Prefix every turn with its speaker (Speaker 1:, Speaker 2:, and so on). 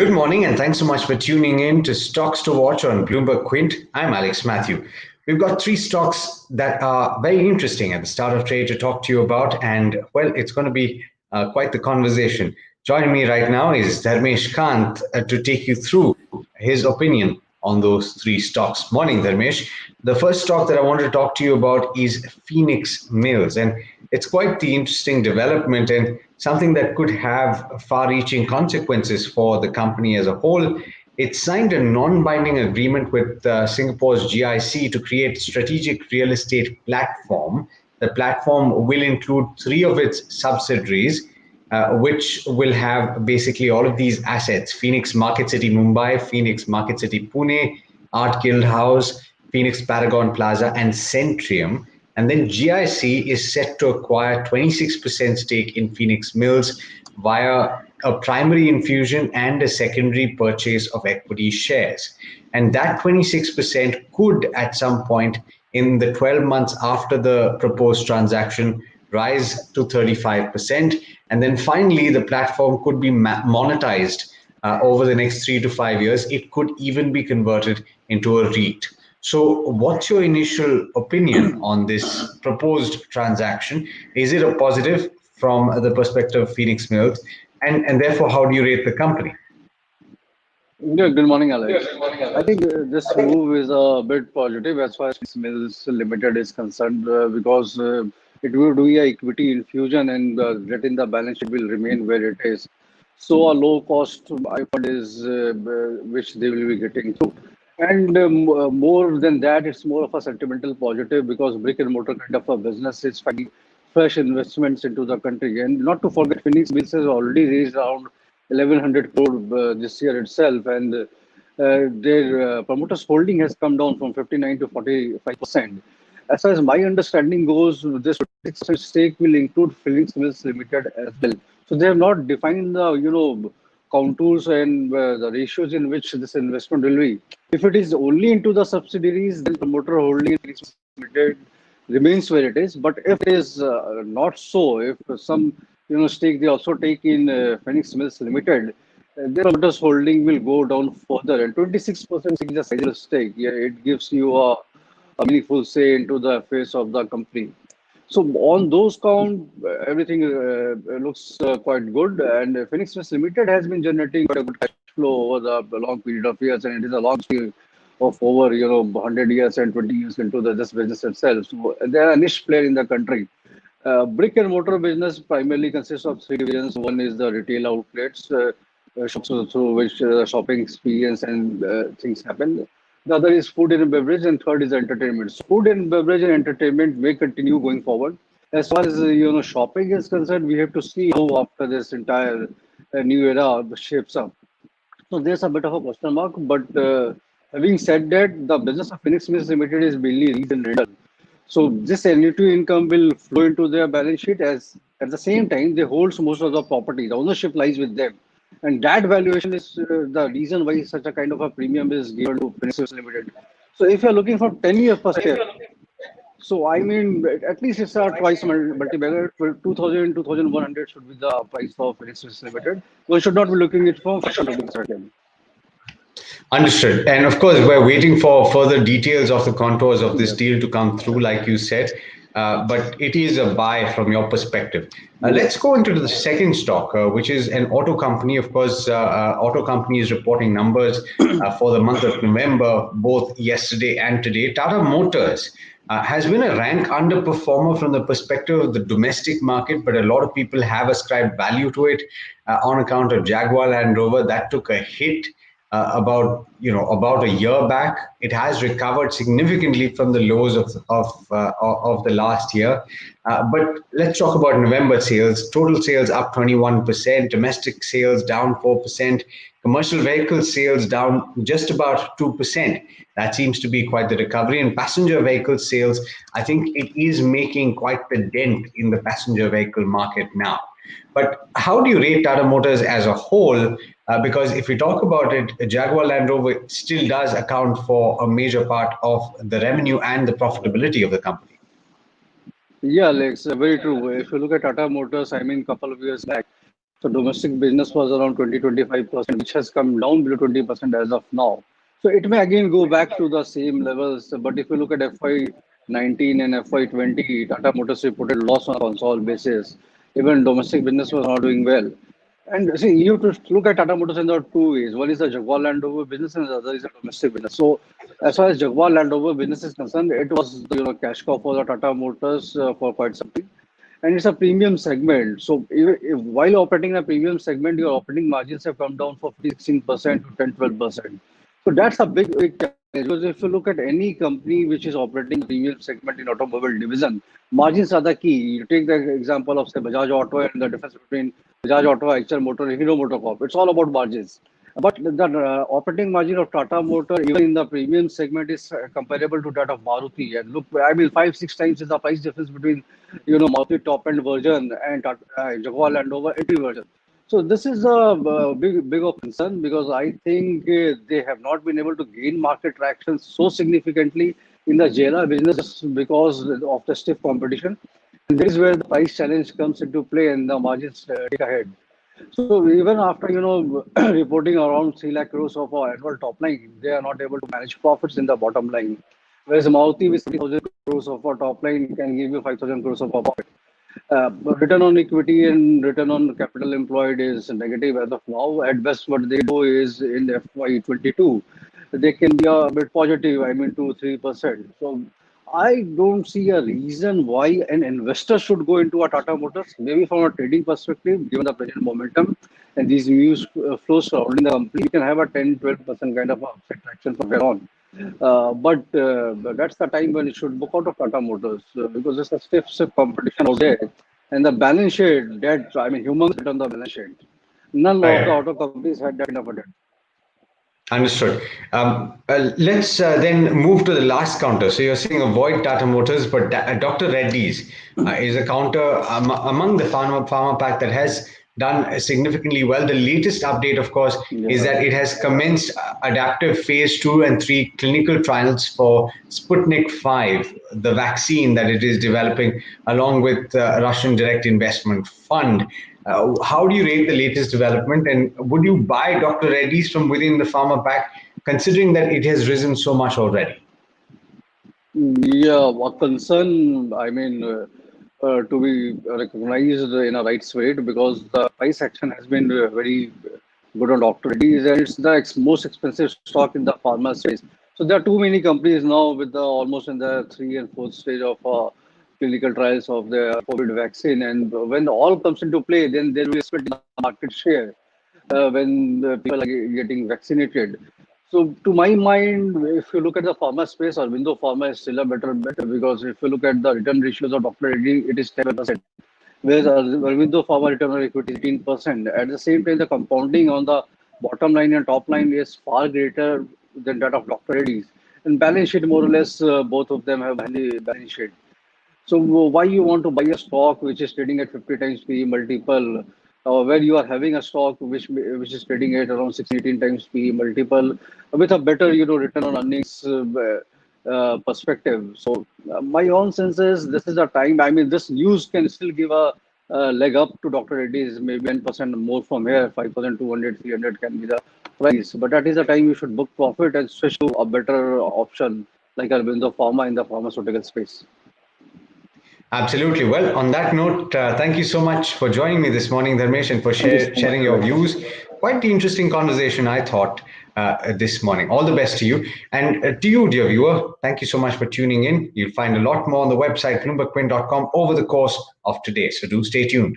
Speaker 1: Good morning, and thanks so much for tuning in to Stocks to Watch on BloombergQuint. I'm Mathew. We've got three stocks that are very interesting at the start of trade to talk to you about, and well, it's going to be quite the conversation. Joining me right now is Dharmesh Kant to take you through his opinion on those three stocks. Morning, Dharmesh. The first stock that I wanted to talk to you about is Pheonix Mills, and it's quite the interesting development and something that could have far-reaching consequences for the company as a whole. It signed a non-binding agreement with Singapore's GIC to create strategic real estate platform. The platform will include three of its subsidiaries, which will have basically all of these assets: Phoenix Market City Mumbai, Phoenix Market City Pune, Art Guild House, Phoenix Paragon Plaza, and Centrium. And then GIC is set to acquire 26% stake in Pheonix Mills via a primary infusion and a secondary purchase of equity shares. And that 26% could, at some point in the 12 months after the proposed transaction, rise to 35%. And then finally, the platform could be monetized over the next 3 to 5 years. It could even be converted into a REIT. So, what's your initial opinion on this proposed transaction? Is it a positive from the perspective of Phoenix Mills? And therefore, how do you rate the company?
Speaker 2: Yeah, good morning, Alex. I think this move is a bit positive as far as Mills Limited is concerned because it will do a equity infusion and debt in the balance sheet will remain where it is. So a low cost iFund is which they will be getting through. And more than that, it's more of a sentimental positive because brick and mortar kind of a business is finding fresh investments into the country. And not to forget, Phoenix Mills has already raised around 1100 crore this year itself, and their promoters holding has come down from 59 to 45%. As far as my understanding goes, this 26% stake will include Phoenix Mills Limited as well. So they have not defined the contours and the ratios in which this investment will be. If it is only into the subsidiaries, then promoter holding in Phoenix Limited remains where it is. But if it is not so, if some stake they also take in Phoenix Mills Limited, their promoters holding will go down further. And 26% is a sizable stake. Yeah, it gives you a meaningful say into the affairs of the company. So on those count, everything looks quite good. And Phoenix Mills Limited has been generating quite a good cash flow over the long period of years, and it is a long period of over 100 years and 20 years into this business itself. So they are a niche player in the country. Brick and mortar business primarily consists of three divisions. One is the retail outlets, shops through which shopping experience and things happen. The other is food and beverage, and third is entertainment. So food and beverage and entertainment may continue going forward. As far as shopping is concerned, we have to see how after this entire new era shapes up. So there's a bit of a question mark, but having said that, the business of Phoenix Mills Limited is mainly lease and rental. So this annuity income will flow into their balance sheet as at the same time they hold most of the property. The ownership lies with them. And that valuation is the reason why such a kind of a premium is given to Phoenix Mills Limited. So if you're looking for 10-year perspective, so I mean at least it's a twice multiplier. 2000, 2100 should be the price of Phoenix Mills Limited. We should not be looking it for certain.
Speaker 1: Understood. And of course, we're waiting for further details of the contours of this deal to come through, like you said. But it is a buy from your perspective. Let's go into the second stock, which is an auto company. Of course, auto company is reporting numbers for the month of November, both yesterday and today. Tata Motors has been a rank underperformer from the perspective of the domestic market, but a lot of people have ascribed value to it on account of Jaguar Land Rover. That took a hit about a year back. It has recovered significantly from the lows of the last year. But let's talk about November sales. Total sales up 21%, domestic sales down 4%, commercial vehicle sales down just about 2%. That seems to be quite the recovery. And passenger vehicle sales, I think it is making quite the dent in the passenger vehicle market now. But how do you rate Tata Motors as a whole? Because if we talk about it, Jaguar Land Rover still does account for a major part of the revenue and the profitability of the company.
Speaker 2: Yeah, Alex, very true. If you look at Tata Motors, I mean, couple of years back, So domestic business was around 20-25%, which has come down below 20% as of now. So it may again go back to the same levels. But if you look at FY19 and FY20, Tata Motors reported loss on a consolidated basis. Even domestic business was not doing well. And see, you have to look at Tata Motors in the two ways. One is the Jaguar Land Rover business, and the other is the domestic business. So, as far as Jaguar Land Rover business is concerned, it was the cash cow for the Tata Motors for quite some time, and it's a premium segment. So, while operating in a premium segment, your operating margins have come down from 16% to 10-12%. So that's a big challenge because if you look at any company which is operating premium segment in automobile division, margins are the key. You take the example of say Bajaj Auto and the difference between Bajaj Auto, Eicher Motor, and Hero MotoCorp. It's all about margins. But the operating margin of Tata Motor, even in the premium segment, is comparable to that of Maruti. And look, I mean, 5-6 times is the price difference between, Maruti top end version and Jaguar Land Rover entry version. So this is a big of concern because I think they have not been able to gain market traction so significantly in the JLR business just because of the stiff competition. And this is where the price challenge comes into play and the margins take ahead. So even after reporting around 3 lakh crores of annual top line, they are not able to manage profits in the bottom line. Whereas Maruti with 30,000 crores of a top line can give you 5,000 crores of a profit. But return on equity and return on capital employed is negative as of now. At best, what they do is in FY22, they can be a bit positive, I mean, 2-3%. So I don't see a reason why an investor should go into a Tata Motors. Maybe from a trading perspective, given the present momentum and these news flows surrounding the company, you can have a 10-12% kind of upside traction from here on. But that's the time when you should book out of Tata Motors because there's a stiff competition out there. And the balance sheet, debt, I mean, humans sit on the balance sheet. None of the
Speaker 1: Right.
Speaker 2: auto companies had that kind of a debt.
Speaker 1: Understood. Let's then move to the last counter. So you're saying avoid Tata Motors, but Dr. Reddy's is a counter among the pharma pack that has done significantly well. The latest update, of course, is
Speaker 2: Yeah.
Speaker 1: that it has commenced adaptive phase 2 and 3 clinical trials for Sputnik V, the vaccine that it is developing along with Russian Direct Investment Fund. How do you rate the latest development, and would you buy Dr. Reddy's from within the pharma pack, considering that it has risen so much already?
Speaker 2: Yeah, what concern, I mean, to be recognized in a right rate because the price action has been very good on Dr. Reddy's and it's the most expensive stock in the pharma space. So there are too many companies now with the almost in the 3 and 4 stage of clinical trials of the COVID vaccine. And when all comes into play, then there will be a split in the market share when the people are getting vaccinated. So, to my mind, if you look at the pharma space, or window pharma is still a better bet because if you look at the return ratios of Dr. Reddy, it is 10%, whereas window pharma return on equity is 18%. At the same time, the compounding on the bottom line and top line is far greater than that of Dr. Reddy's. And balance sheet, more or less, both of them have healthy balance sheet. So why you want to buy a stock which is trading at 50 times PE multiple, where you are having a stock which is trading at around 16-18 times PE multiple with a better return on earnings perspective. So my own sense is this is a time. I mean, this news can still give a leg up to Dr. Reddy's, maybe 10% more from here, 5,200, 300 can be the price. But that is a time you should book profit and switch to a better option like Arvindo Pharma in the pharmaceutical space.
Speaker 1: Absolutely. Well, on that note, thank you so much for joining me this morning, Dharmesh, and for
Speaker 2: Thank you so much,
Speaker 1: sharing your
Speaker 2: Alex.
Speaker 1: views. Quite the interesting conversation, I thought, this morning. All the best to you. And to you, dear viewer, thank you so much for tuning in. You'll find a lot more on the website, BloombergQuint.com, over the course of today. So do stay tuned.